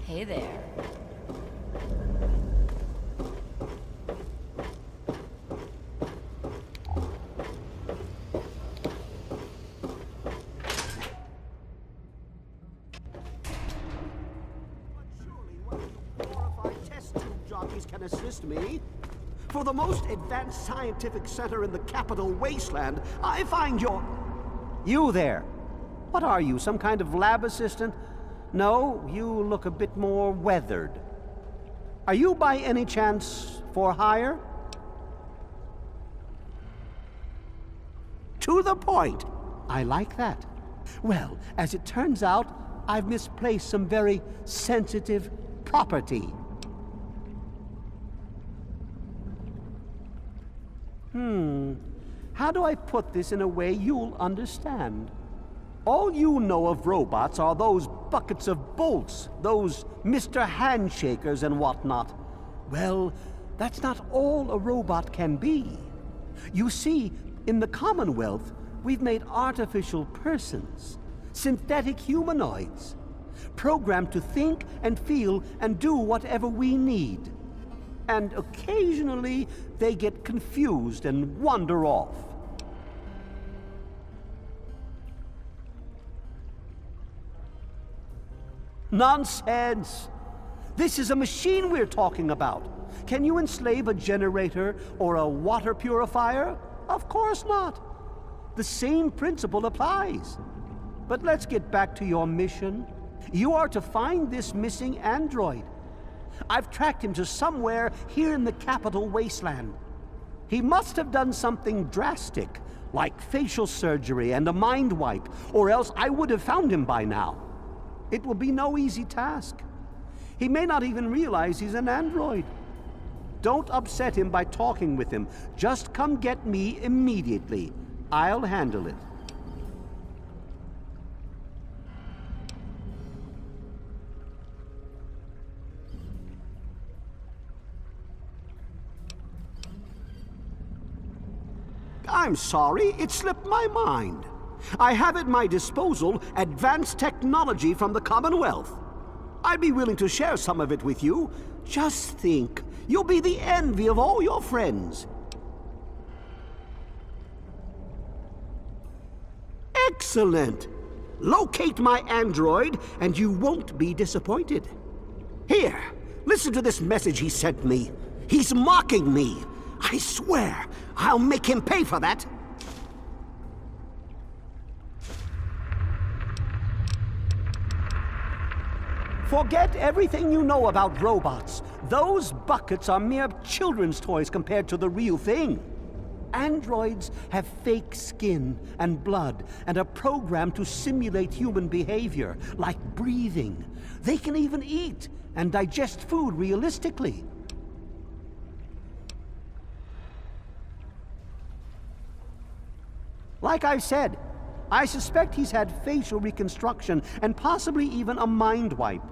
Hey there. Can assist me. For the most advanced scientific center in the capital wasteland, I find your... You there. What are you, some kind of lab assistant? No, you look a bit more weathered. Are you by any chance for hire? To the point. I like that. Well, as it turns out, I've misplaced some very sensitive property. How do I put this in a way you'll understand? All you know of robots are those buckets of bolts, those Mr. Handshakers and whatnot. Well, that's not all a robot can be. You see, in the Commonwealth, we've made artificial persons, synthetic humanoids, programmed to think and feel and do whatever we need. And occasionally, they get confused and wander off. Nonsense! This is a machine we're talking about. Can you enslave a generator or a water purifier? Of course not. The same principle applies. But let's get back to your mission. You are to find this missing android. I've tracked him to somewhere here in the capital wasteland. He must have done something drastic, like facial surgery and a mind wipe, or else I would have found him by now. It will be no easy task. He may not even realize he's an android. Don't upset him by talking with him. Just come get me immediately. I'll handle it. I'm sorry, it slipped my mind. I have at my disposal advanced technology from the Commonwealth. I'd be willing to share some of it with you. Just think, you'll be the envy of all your friends. Excellent! Locate my android, and you won't be disappointed. Here, listen to this message he sent me. He's mocking me. I swear, I'll make him pay for that. Forget everything you know about robots. Those buckets are mere children's toys compared to the real thing. Androids have fake skin and blood and are programmed to simulate human behavior, like breathing. They can even eat and digest food realistically. Like I said, I suspect he's had facial reconstruction and possibly even a mind wipe.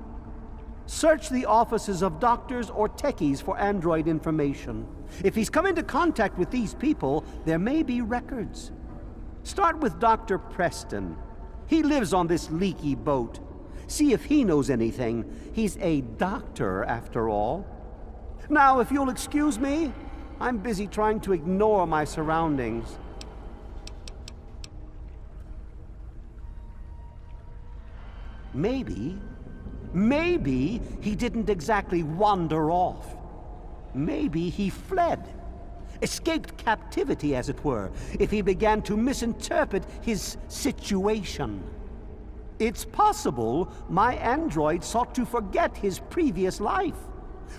Search the offices of doctors or techies for android information. If he's come into contact with these people, there may be records. Start with Dr. Preston. He lives on this leaky boat. See if he knows anything. He's a doctor, after all. Now, if you'll excuse me, I'm busy trying to ignore my surroundings. Maybe he didn't exactly wander off. Maybe he fled. Escaped captivity, as it were, if he began to misinterpret his situation. It's possible my android sought to forget his previous life,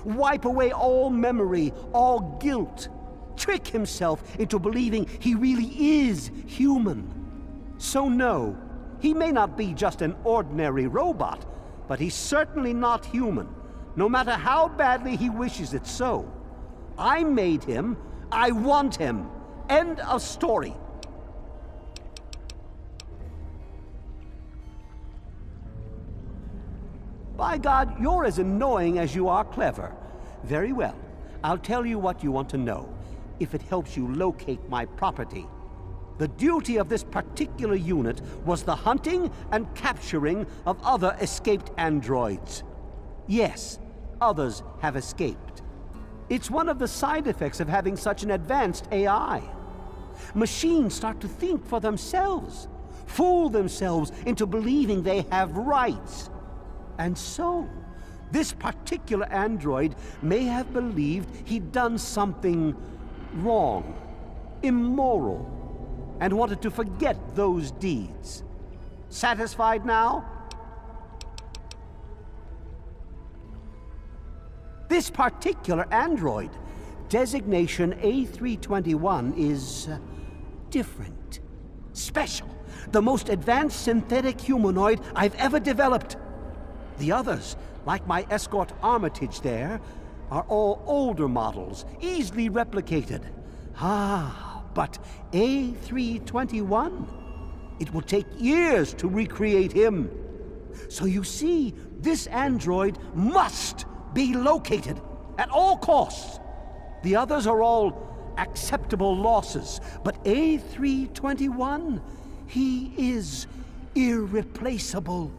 wipe away all memory, all guilt, trick himself into believing he really is human. So no, he may not be just an ordinary robot, but he's certainly not human, no matter how badly he wishes it so. I made him. I want him. End of story. By God, you're as annoying as you are clever. Very well. I'll tell you what you want to know, if it helps you locate my property. The duty of this particular unit was the hunting and capturing of other escaped androids. Yes, others have escaped. It's one of the side effects of having such an advanced AI. Machines start to think for themselves, fool themselves into believing they have rights. And so, this particular android may have believed he'd done something wrong, immoral, and wanted to forget those deeds. Satisfied now? This particular android, designation A321, is different, special, the most advanced synthetic humanoid I've ever developed. The others, like my escort Armitage there, are all older models, easily replicated. But A321, it will take years to recreate him. So you see, this android must be located at all costs. The others are all acceptable losses, but A321, he is irreplaceable.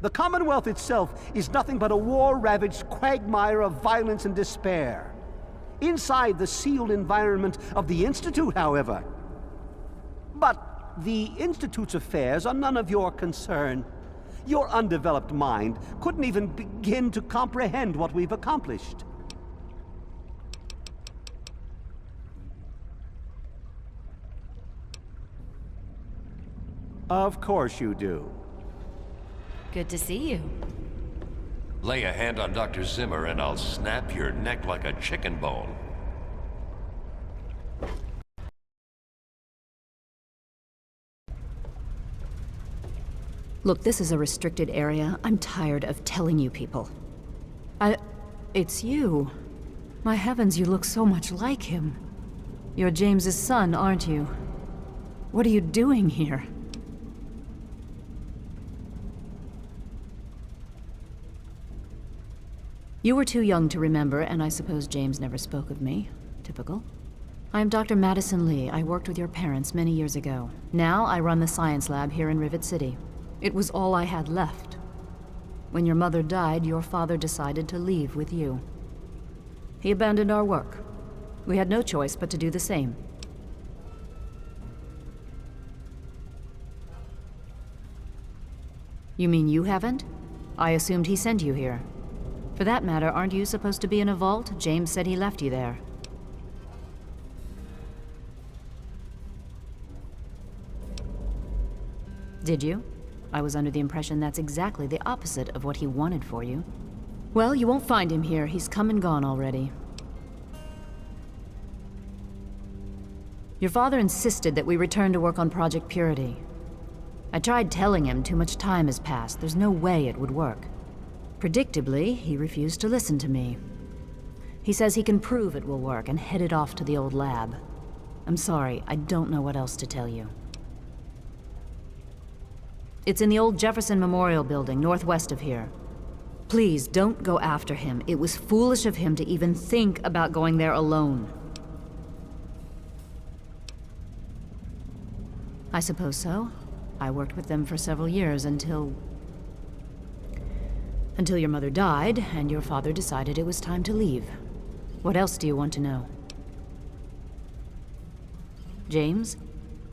The Commonwealth itself is nothing but a war-ravaged quagmire of violence and despair. Inside the sealed environment of the Institute, however. But the Institute's affairs are none of your concern. Your undeveloped mind couldn't even begin to comprehend what we've accomplished. Of course you do. Good to see you. Lay a hand on Dr. Zimmer and I'll snap your neck like a chicken bone. Look, this is a restricted area. I'm tired of telling you people. It's you. My heavens, you look so much like him. You're James's son, aren't you? What are you doing here? You were too young to remember, and I suppose James never spoke of me. Typical. I am Dr. Madison Lee. I worked with your parents many years ago. Now I run the science lab here in Rivet City. It was all I had left. When your mother died, your father decided to leave with you. He abandoned our work. We had no choice but to do the same. You mean you haven't? I assumed he sent you here. For that matter, aren't you supposed to be in a vault? James said he left you there. Did you? I was under the impression that's exactly the opposite of what he wanted for you. Well, you won't find him here. He's come and gone already. Your father insisted that we return to work on Project Purity. I tried telling him too much time has passed. There's no way it would work. Predictably, he refused to listen to me. He says he can prove it will work and headed off to the old lab. I'm sorry, I don't know what else to tell you. It's in the old Jefferson Memorial Building, northwest of here. Please, don't go after him. It was foolish of him to even think about going there alone. I suppose so. I worked with them for several years until your mother died, and your father decided it was time to leave. What else do you want to know? James?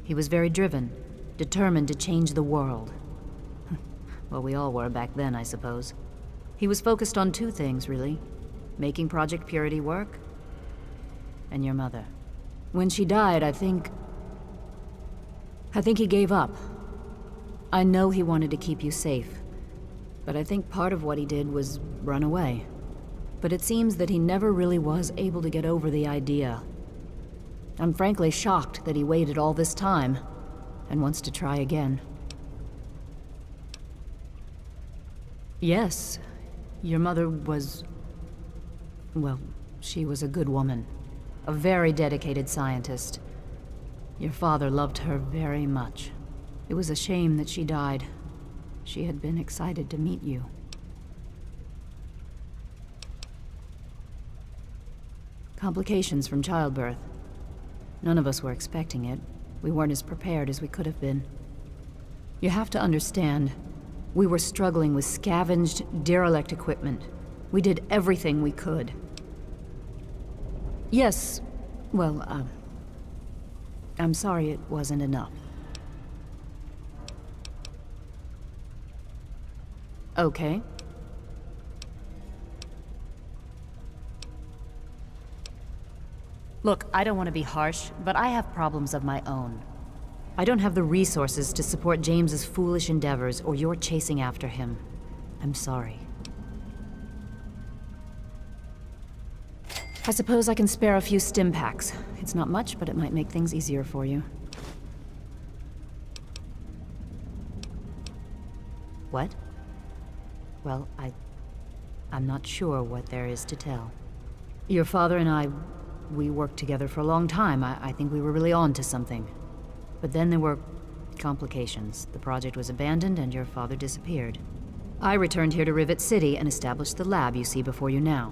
He was very driven, determined to change the world. Well, we all were back then, I suppose. He was focused on two things, really. Making Project Purity work, and your mother. When she died, I think he gave up. I know he wanted to keep you safe. But I think part of what he did was run away. But it seems that he never really was able to get over the idea. I'm frankly shocked that he waited all this time, and wants to try again. Yes, your mother was... well, she was a good woman. A very dedicated scientist. Your father loved her very much. It was a shame that she died. She had been excited to meet you. Complications from childbirth. None of us were expecting it. We weren't as prepared as we could have been. You have to understand, we were struggling with scavenged, derelict equipment. We did everything we could. Yes, well, I'm sorry it wasn't enough. Okay. Look, I don't want to be harsh, but I have problems of my own. I don't have the resources to support James's foolish endeavors, or your chasing after him. I'm sorry. I suppose I can spare a few stim packs. It's not much, but it might make things easier for you. What? Well, I'm not sure what there is to tell. Your father and we worked together for a long time. I think we were really on to something. But then there were complications. The project was abandoned and your father disappeared. I returned here to Rivet City and established the lab you see before you now.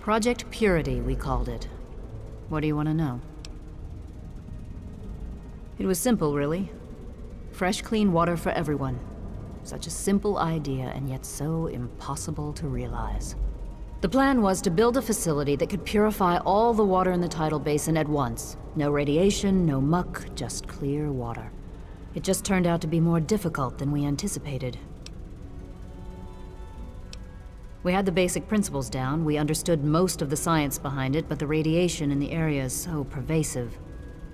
Project Purity, we called it. What do you want to know? It was simple, really. Fresh, clean water for everyone. Such a simple idea, and yet so impossible to realize. The plan was to build a facility that could purify all the water in the tidal basin at once. No radiation, no muck, just clear water. It just turned out to be more difficult than we anticipated. We had the basic principles down, we understood most of the science behind it, but the radiation in the area is so pervasive.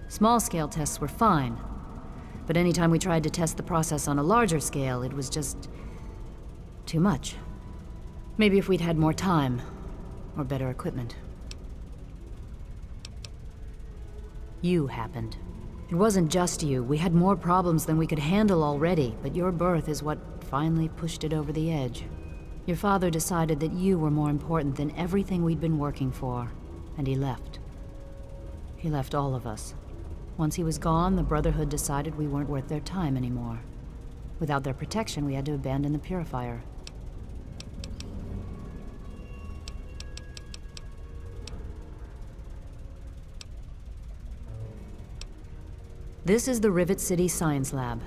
Small-scale tests were fine, but anytime we tried to test the process on a larger scale, it was just too much. Maybe if we'd had more time, or better equipment. You happened. It wasn't just you. We had more problems than we could handle already, but your birth is what finally pushed it over the edge. Your father decided that you were more important than everything we'd been working for, and he left. He left all of us. Once he was gone, the Brotherhood decided we weren't worth their time anymore. Without their protection, we had to abandon the Purifier. This is the Rivet City Science Lab.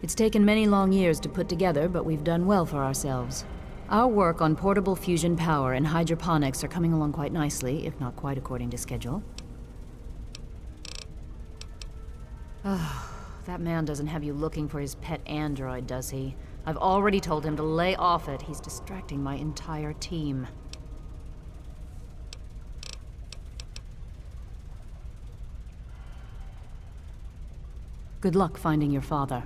It's taken many long years to put together, but we've done well for ourselves. Our work on portable fusion power and hydroponics are coming along quite nicely, if not quite according to schedule. That man doesn't have you looking for his pet android, does he? I've already told him to lay off it. He's distracting my entire team. Good luck finding your father.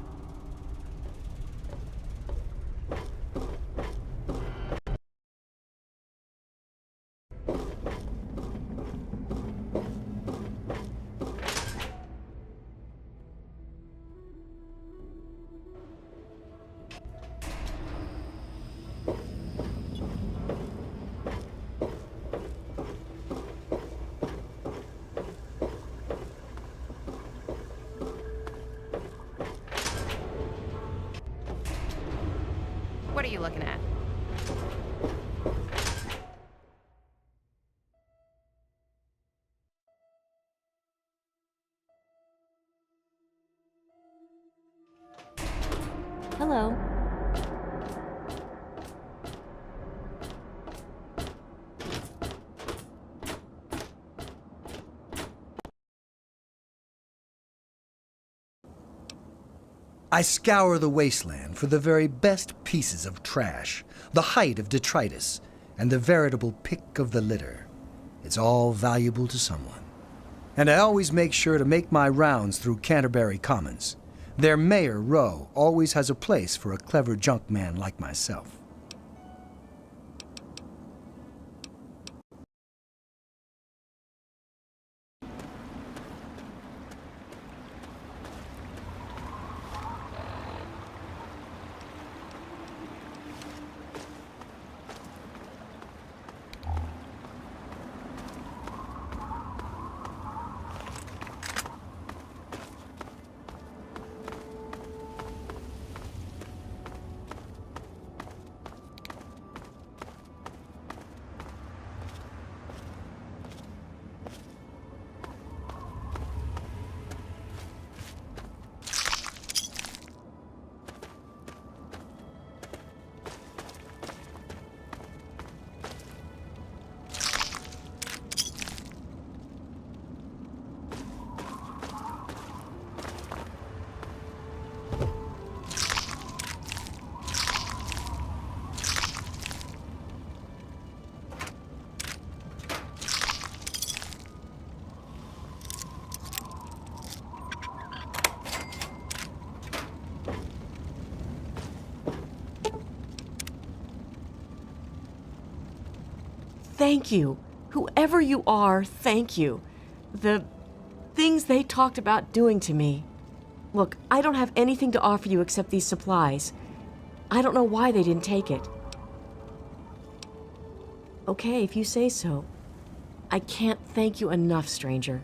What are you looking at? Hello. I scour the wasteland for the very best pieces of trash, the height of detritus, and the veritable pick of the litter. It's all valuable to someone. And I always make sure to make my rounds through Canterbury Commons. Their Mayor, Rowe, always has a place for a clever junk man like myself. Thank you. Whoever you are, thank you. The things they talked about doing to me. Look, I don't have anything to offer you except these supplies. I don't know why they didn't take it. Okay, if you say so. I can't thank you enough, stranger.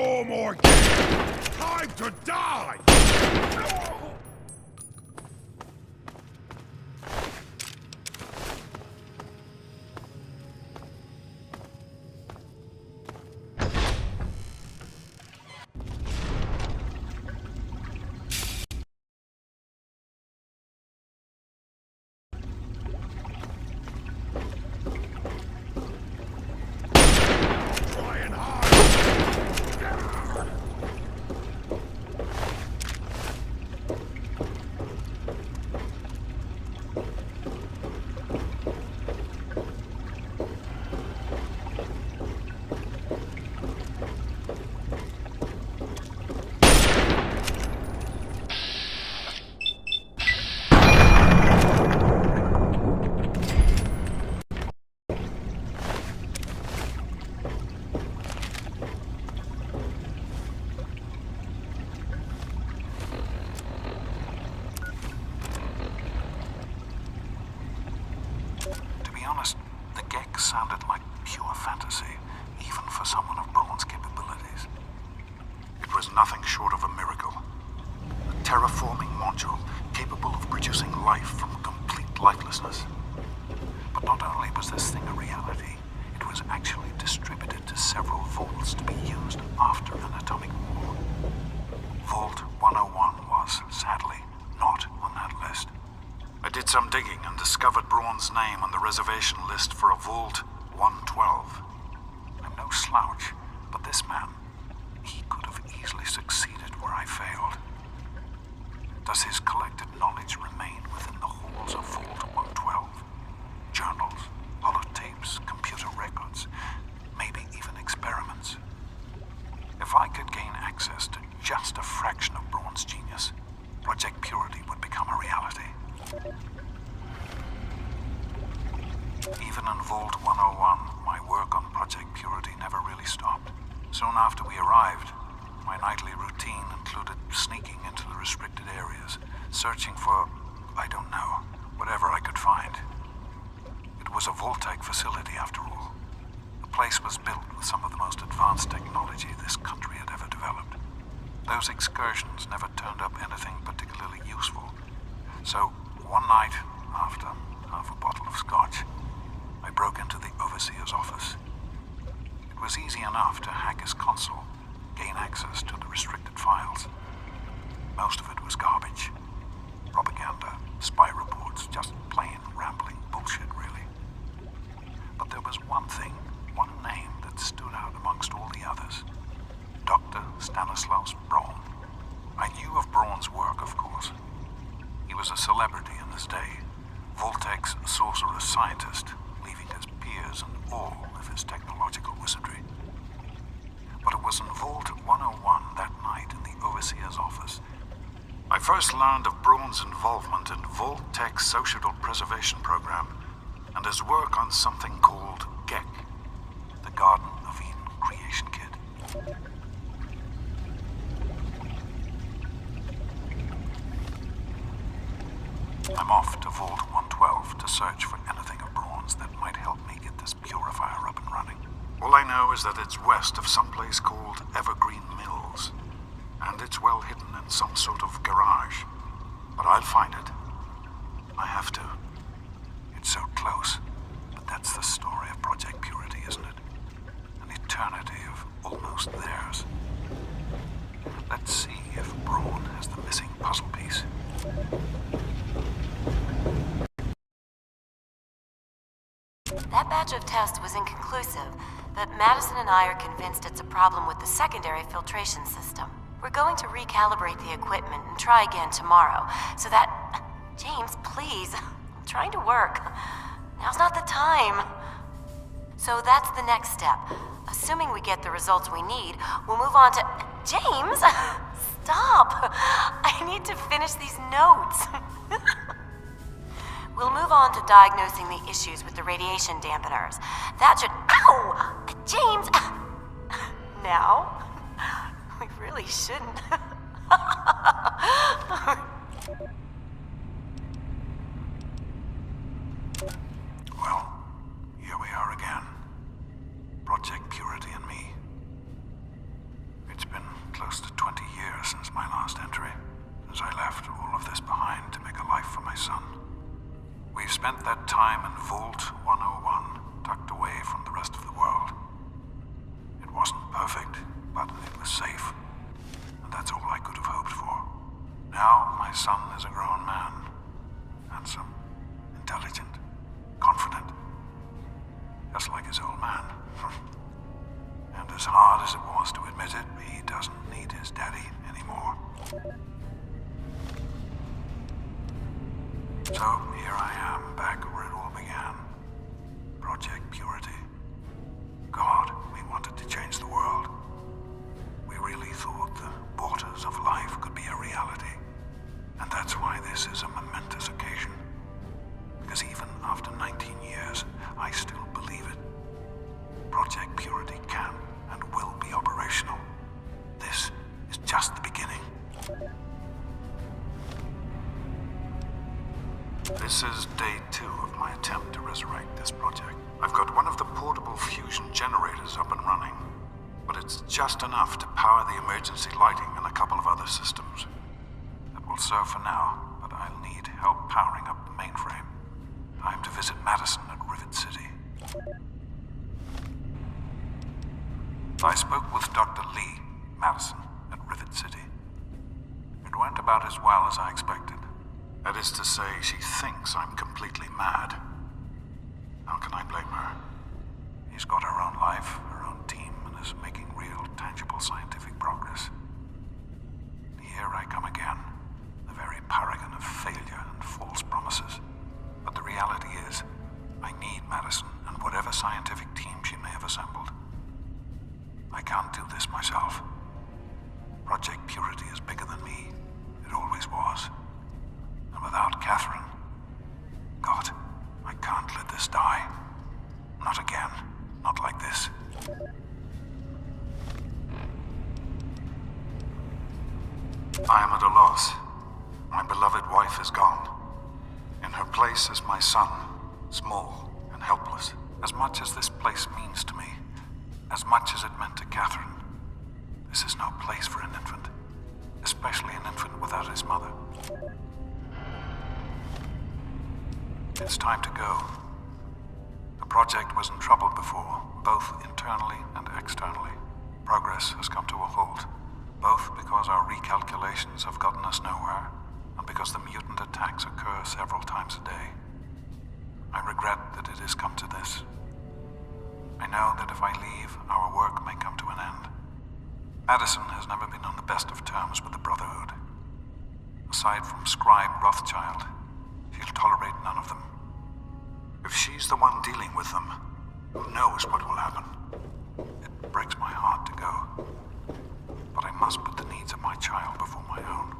No more games! Time to die! Trying hard! To be honest, the Gek sounded like pure fantasy, even for someone of Braun's capabilities. It was nothing short of a miracle. A terraforming module capable of producing life from complete lifelessness. But not only was this thing a reality, it was actually distributed to several vaults to be used after an atomic war. Vault 101 was, sadly, not on that list. I did some digging and discovered Braun's name on the reservation list for a Vault 112. I'm no slouch, but this man, he could have easily succeeded where I failed. Does his collected knowledge remain within the halls of Vault 112? Journals, holotapes, computer records, maybe even experiments. If I could gain access to just a fraction of Braun's genius, Project Purity would become a reality. Even in Vault 101, my work on Project Purity never really stopped. Soon after we arrived, my nightly routine included sneaking into the restricted areas, searching for, I don't know, whatever I could find. It was a Vault-Tec facility after all. The place was built with some of the most advanced technology this country had ever developed. Those excursions never turned up anything particularly useful. So, one night, after half a bottle of scotch, I broke into the Overseer's office. It was easy enough to hack his console, gain access to the restricted files. Most of it was garbage. Propaganda, spy reports, just plain rambling bullshit, really. But there was one thing, one name that stood out amongst all the others. Dr. Stanislaus Braun. I knew of Braun's work, of course. He was a celebrity in his day, Vault-Tec's sorcerous scientist, leaving his peers in awe of his technological wizardry. But it was in Vault 101 that night in the Overseer's office I first learned of Braun's involvement in Vault-Tec's Societal Preservation Program and his work on something called Gek, the Garden of Eden Creation Kit. I'm off to Vault 112 to search for anything of Braun's that might help me get this purifier up and running. All I know is that it's west of some place called Evergreen Mills, and it's well hidden in some sort of garage. But I'll find it. I have to. It's so close, but that's the story of Project Purity, isn't it? An eternity of almost theirs. Let's see if Braun has the missing puzzle piece. That batch of tests was inconclusive, but Madison and I are convinced it's a problem with the secondary filtration system. We're going to recalibrate the equipment and try again tomorrow, so that... James, please. I'm trying to work. Now's not the time. So that's the next step. Assuming we get the results we need, we'll move on to... James! Stop! I need to finish these notes. We'll move on to diagnosing the issues with the radiation dampeners. That should... Ow! James! Now? We really shouldn't. Well, here we are again. Project Purity and me. It's perfect, but it was safe. And that's all I could have hoped for. Now, my son is a grown man. Handsome, intelligent, confident. Just like his old man. And as hard as it was to admit it, he doesn't need his daddy anymore. So, here I am, back where it all began. Project Purity. God, we wanted to change the world. We really thought the waters of life could be a reality. And that's why this is a momentous occasion. Because even after 19 years, I still believe it. Project Purity can and will be operational. This is just the beginning. This is day 2 of my attempt to resurrect this project. I've got one of the portable fusion generators up and running, but it's just enough to power the emergency lighting and a couple of other systems. That will serve for now, but I'll need help powering up the mainframe. Time to visit Madison at Rivet City. I spoke with Dr. Lee, Madison, at Rivet City. It went about as well as I expected. That is to say, she thinks I'm completely mad. How can I blame her? She's got her own life, her own team, and is making real, tangible scientific progress. Here I come again, the very paragon of failure and false promises. But the reality is, I need Madison and whatever scientific team she may have assembled. I can't do this myself. Project Purity is bigger than me. It always was. And without Catherine, God, I can't let this die. Not again. Not like this. I am at a loss. My beloved wife is gone. In her place is my son, small and helpless. As much as this place means to me, as much as it meant to Catherine, this is no place for an infant, especially an infant without his mother. It's time to go. The project was in trouble before, both internally and externally. Progress has come to a halt, both because our recalculations have gotten us nowhere, and because the mutant attacks occur several times a day. I regret that it has come to this. I know that if I leave, our work may come to an end. Madison has never been on the best of terms with the Brotherhood. Aside from Scribe Rothschild, she'll tolerate none of them. If she's the one dealing with them, who knows what will happen? It breaks my heart to go. But I must put the needs of my child before my own.